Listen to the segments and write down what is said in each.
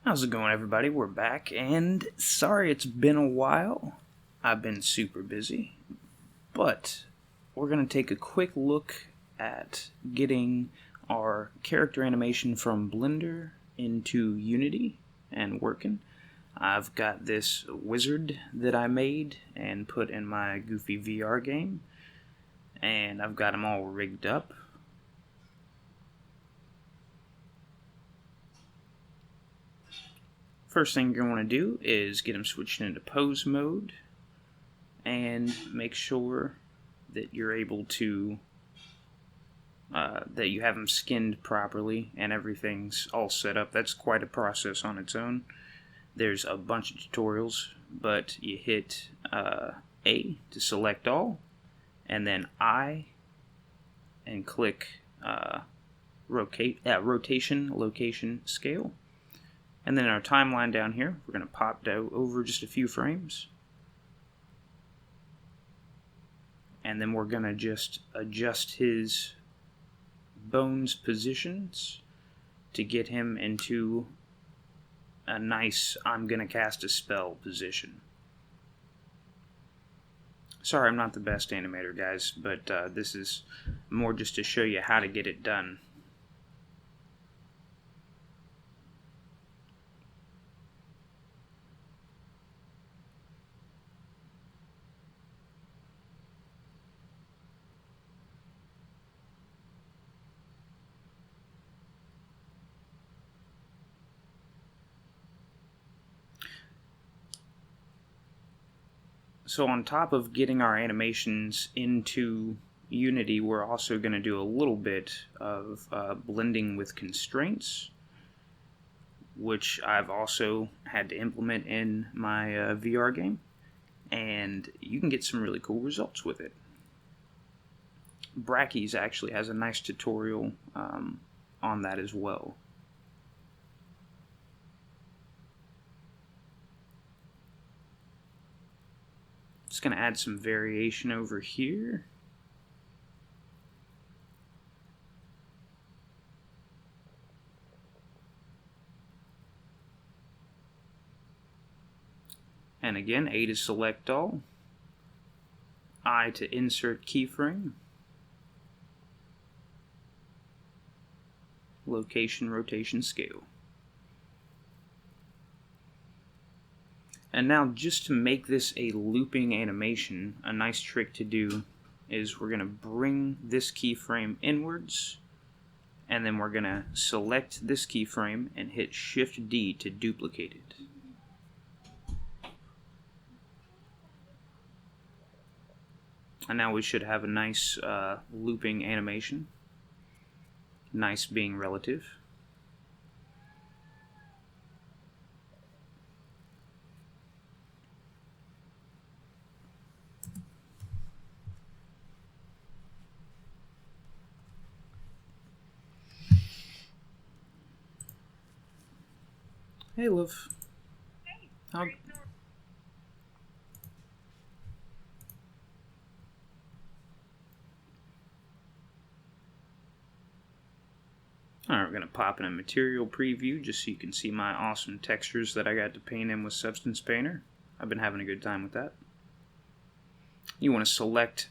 How's it going, everybody? We're back, and sorry it's been a while. I've been super busy, but we're going to take a quick look at getting our character animation from Blender into Unity and working. I've got this wizard that I made and put in my Goofy VR game, and I've got them all rigged up. First thing you're going to want to do is get them switched into pose mode and make sure that you're able to that you have them skinned properly and everything's all set up. That's quite a process on its own. There's a bunch of tutorials, but you hit A to select all, and then I and click rotation, location, scale. And then in our timeline down here, we're going to pop down over just a few frames. And then we're going to just adjust his bones positions to get him into a nice I'm going to cast a spell position. Sorry, I'm not the best animator, guys, but this is more just to show you how to get it done. So on top of getting our animations into Unity, we're also going to do a little bit of blending with constraints, which I've also had to implement in my VR game, and you can get some really cool results with it. Brackeys actually has a nice tutorial on that as well. Just going to add some variation over here. And again, A to select all, I to insert keyframe, location, rotation, scale. And now, just to make this a looping animation, a nice trick to do is we're going to bring this keyframe inwards, and then we're going to select this keyframe and hit Shift D to duplicate it. And now we should have a nice looping animation. Nice being relative. Hey, love. Hey. How... Alright, we're going to pop in a material preview just so you can see my awesome textures that I got to paint in with Substance Painter. I've been having a good time with that. You want to select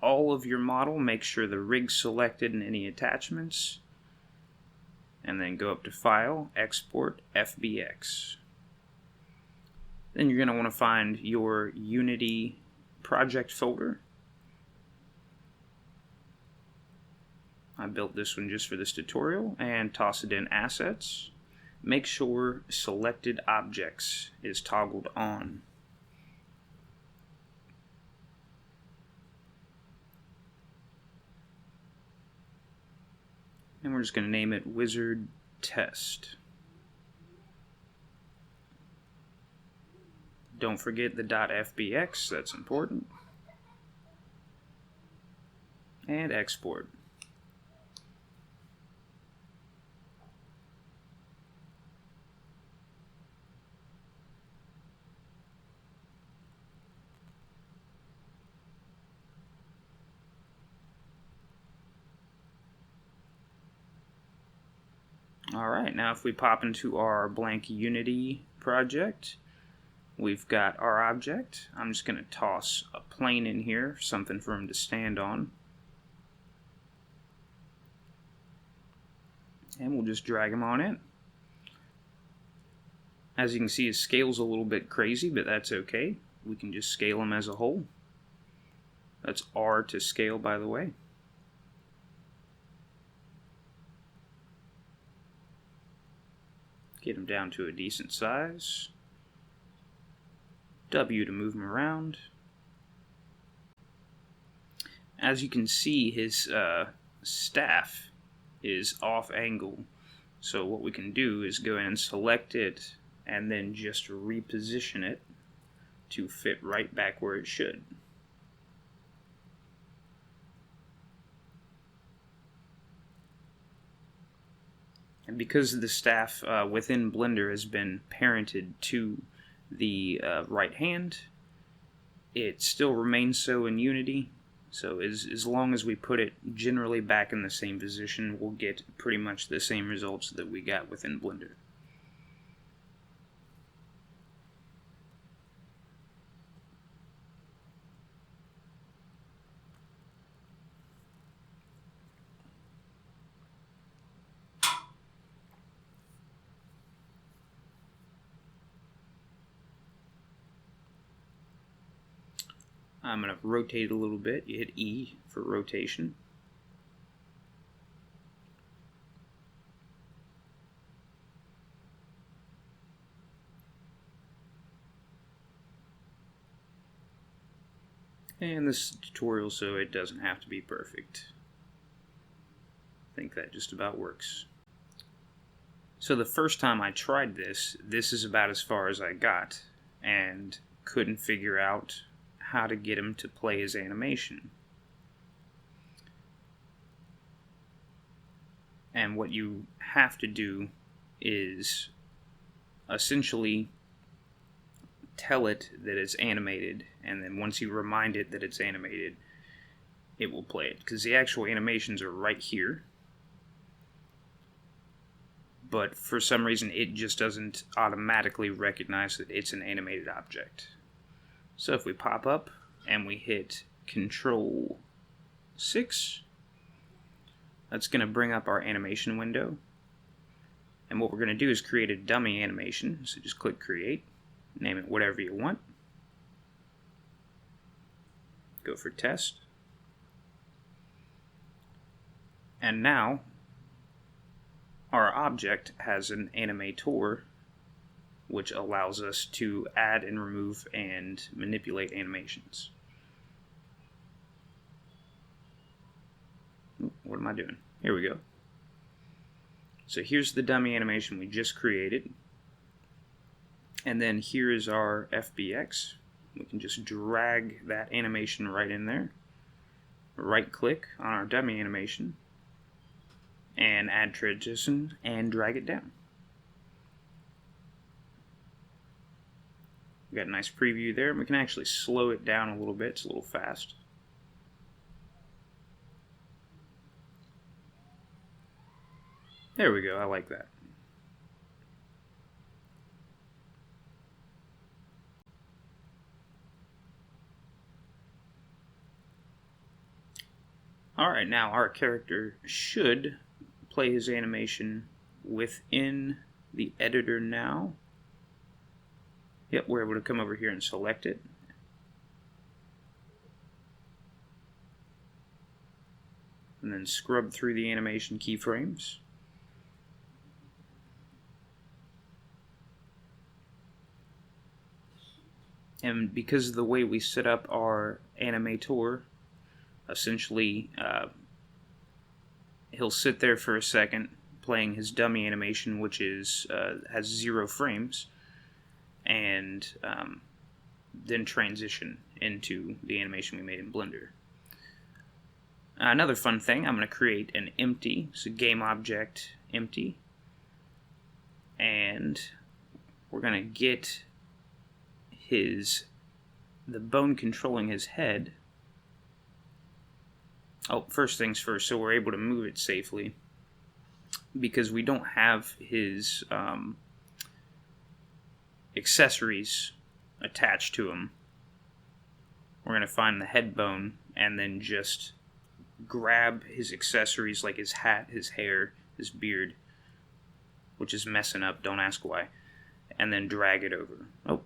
all of your model, make sure the rig's selected and any attachments, and then go up to File, Export, FBX. Then you're going to want to find your Unity project folder. I built this one just for this tutorial, and toss it in Assets. Make sure Selected Objects is toggled on. And we're just going to name it Wizard Test. Don't forget the .fbx, that's important. And export. Alright, now if we pop into our blank Unity project, we've got our object. I'm just going to toss a plane in here, something for him to stand on. And we'll just drag him on in. As you can see, his scale's a little bit crazy, but that's okay. We can just scale him as a whole. That's R to scale, by the way. Get him down to a decent size. W to move him around. As you can see, his staff is off angle. So what we can do is go in and select it and then just reposition it to fit right back where it should. And because the staff within Blender has been parented to the right hand, it still remains so in Unity. So as long as we put it generally back in the same position, we'll get pretty much the same results that we got within Blender. I'm going to rotate it a little bit. You hit E for rotation. And this is a tutorial, so it doesn't have to be perfect. I think that just about works. So the first time I tried this is about as far as I got, and couldn't figure out how to get him to play his animation. And what you have to do is essentially tell it that it's animated, and then once you remind it that it's animated, it will play it. Because the actual animations are right here, but for some reason it just doesn't automatically recognize that it's an animated object. So if we pop up and we hit Control 6, that's going to bring up our animation window. And what we're going to do is create a dummy animation. So just click Create, name it whatever you want. Go for Test. And now our object has an animator, which allows us to add and remove and manipulate animations. What am I doing? Here we go. So here's the dummy animation we just created. And then here is our FBX. We can just drag that animation right in there. Right click on our dummy animation and add transition and drag it down. We got a nice preview there, and we can actually slow it down a little bit. It's a little fast. There we go, I like that. Alright, now our character should play his animation within the editor now. Yep, we're able to come over here and select it. And then scrub through the animation keyframes. And because of the way we set up our animator, essentially he'll sit there for a second playing his dummy animation, which is has 0 frames, and then transition into the animation we made in Blender. Another fun thing, I'm going to create an empty, so game object empty, and we're going to get the bone controlling his head. Oh, first things first, so we're able to move it safely. because we don't have his accessories attached to him, we're going to find the head bone and then just grab his accessories like his hat, his hair, his beard, which is messing up, don't ask why, and then drag it over. Oh.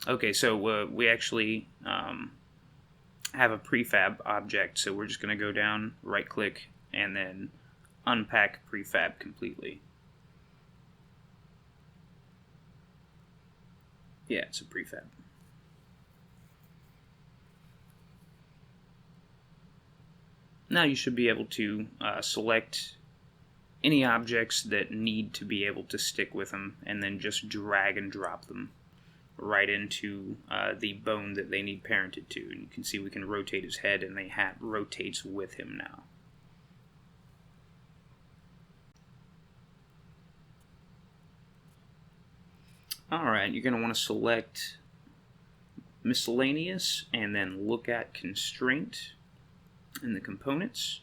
Okay, so we actually have a prefab object, so we're just going to go down, right-click, and then unpack prefab completely. Yeah, it's a prefab. Now you should be able to select any objects that need to be able to stick with them, and then just drag and drop them right into the bone that they need parented to. And you can see we can rotate his head, and the hat rotates with him now. Alright, you're going to want to select miscellaneous and then look at constraint in the components.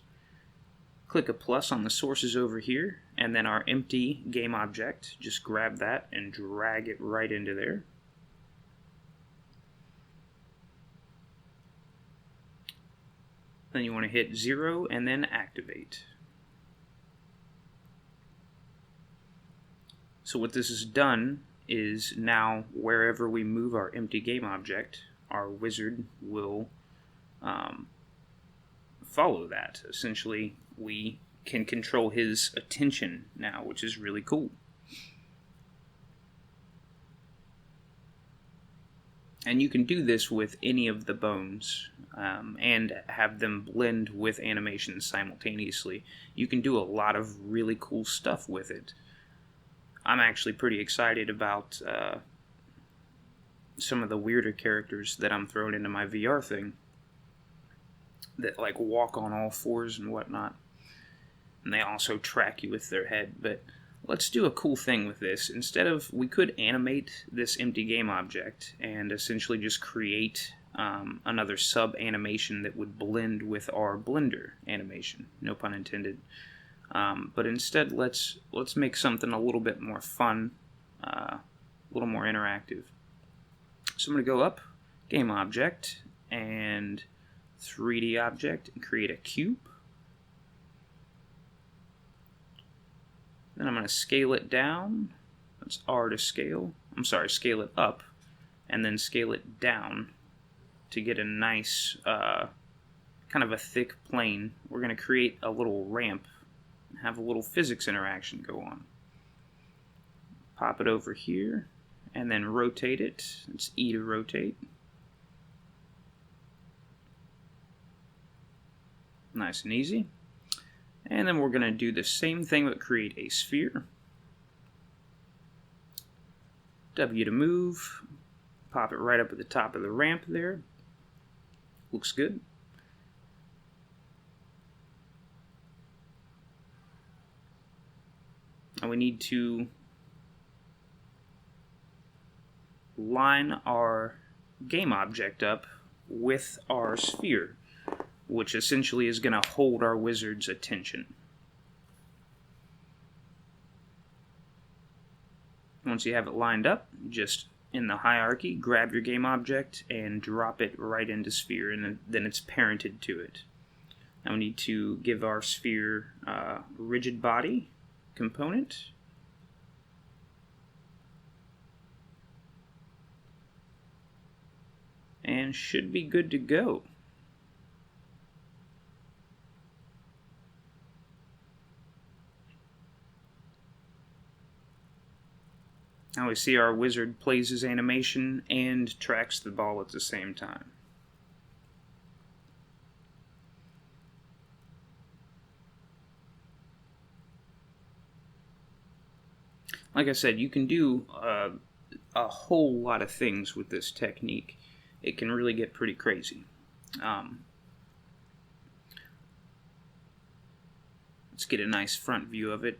Click a plus on the sources over here, and then our empty game object, just grab that and drag it right into there. Then you want to hit 0 and then activate. So what this has done is now wherever we move our empty game object, our wizard will follow that. Essentially, we can control his attention now, which is really cool. And you can do this with any of the bones and have them blend with animations simultaneously. You can do a lot of really cool stuff with it. I'm actually pretty excited about some of the weirder characters that I'm throwing into my VR thing that like walk on all fours and whatnot. And they also track you with their head. But let's do a cool thing with this. Instead of, we could animate this empty game object and essentially just create another sub animation that would blend with our Blender animation. No pun intended. But instead, let's make something a little bit more fun, a little more interactive. So I'm going to go up, Game Object, and 3D Object, and create a cube. Then I'm going to scale it down. That's R to scale. I'm sorry, scale it up, and then scale it down to get a nice, kind of a thick plane. We're going to create a little ramp, have a little physics interaction go on. Pop it over here, and then rotate it. It's E to rotate. Nice and easy. And then we're going to do the same thing but create a sphere. W to move. Pop it right up at the top of the ramp there. Looks good. And we need to line our game object up with our sphere, which essentially is going to hold our wizard's attention. Once you have it lined up, just in the hierarchy, grab your game object and drop it right into sphere, and then it's parented to it. Now we need to give our sphere a rigid body component. And should be good to go. Now we see our wizard plays his animation and tracks the ball at the same time. Like I said, you can do a whole lot of things with this technique. It can really get pretty crazy. Let's get a nice front view of it.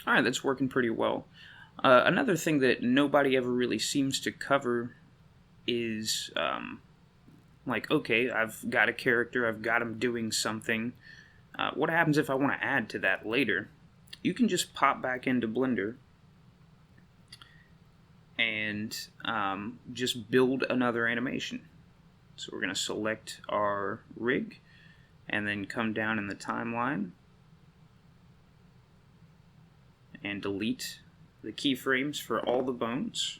Alright, that's working pretty well. Another thing that nobody ever really seems to cover is like, okay, I've got a character, I've got him doing something. What happens if I want to add to that later? You can just pop back into Blender and just build another animation. So we're going to select our rig and then come down in the timeline and delete the keyframes for all the bones.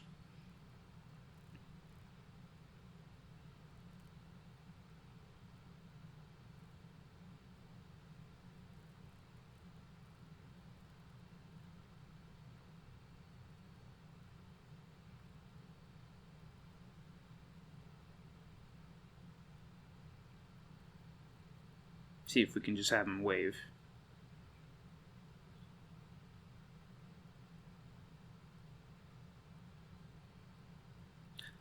See if we can just have him wave.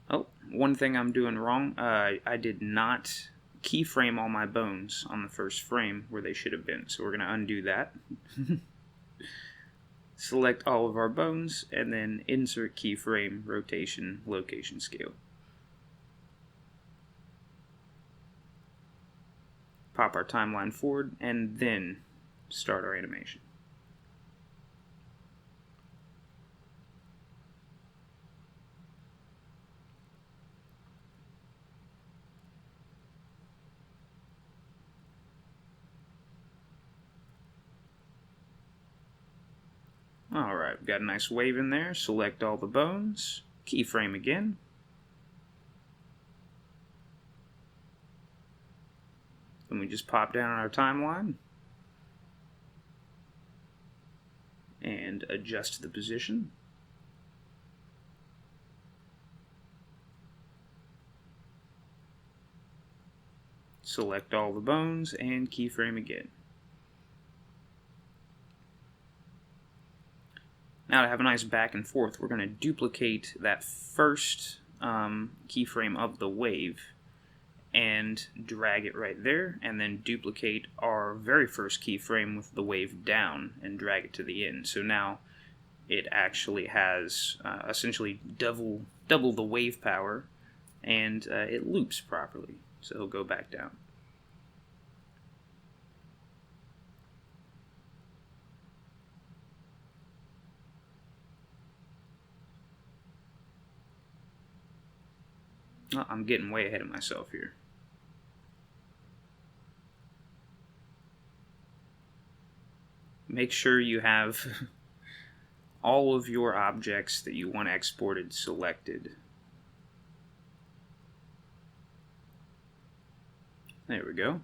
Oh, one thing I'm doing wrong, I did not keyframe all my bones on the first frame where they should have been, so we're going to undo that. Select all of our bones, and then insert keyframe, rotation, location scale. Pop our timeline forward, and then start our animation. Alright, we've got a nice wave in there. Select all the bones, keyframe again. Then we just pop down on our timeline and adjust the position. Select all the bones and keyframe again. Now to have a nice back and forth, we're going to duplicate that first keyframe of the wave and drag it right there, and then duplicate our very first keyframe with the wave down and drag it to the end. So now it actually has essentially double the wave power, and it loops properly. So it'll go back down. Oh, I'm getting way ahead of myself here. Make sure you have all of your objects that you want exported selected. There we go.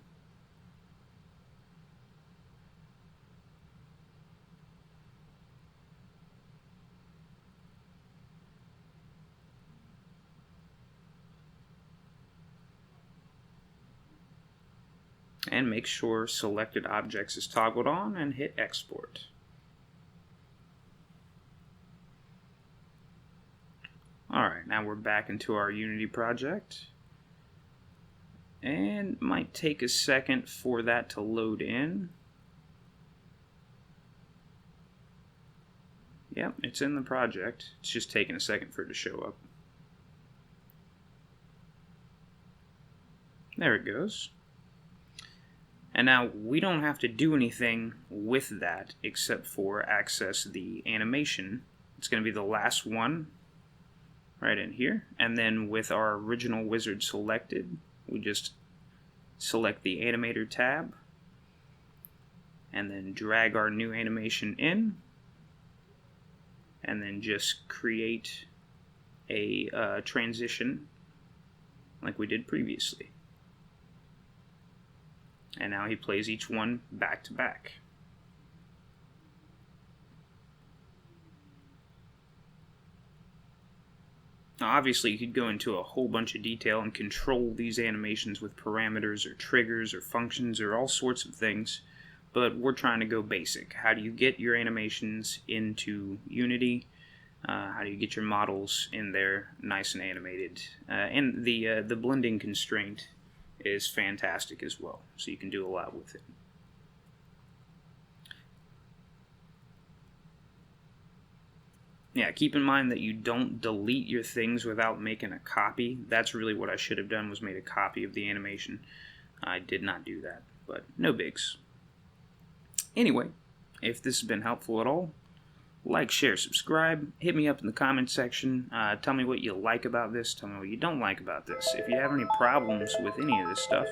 And make sure selected objects is toggled on and hit export. Alright, now we're back into our Unity project. And it might take a second for that to load in. Yep, it's in the project. It's just taking a second for it to show up. There it goes. And now we don't have to do anything with that except for access the animation. It's going to be the last one right in here. And then with our original wizard selected, we just select the animator tab and then drag our new animation in, and then just create a transition like we did previously. And now he plays each one back to back. Now obviously you could go into a whole bunch of detail and control these animations with parameters or triggers or functions or all sorts of things, but we're trying to go basic. How do you get your animations into Unity? How do you get your models in there nice and animated? And the blending constraint is fantastic as well, so you can do a lot with it. Yeah, keep in mind that you don't delete your things without making a copy. That's really what I should have done, was made a copy of the animation. I did not do that, but no bigs. Anyway, if this has been helpful at all, like, share, subscribe, hit me up in the comments section, tell me what you like about this, tell me what you don't like about this. If you have any problems with any of this stuff,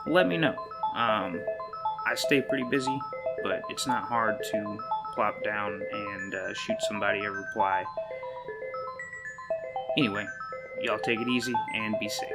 let me know. I stay pretty busy, but it's not hard to plop down and shoot somebody a reply. Anyway, y'all take it easy and be safe.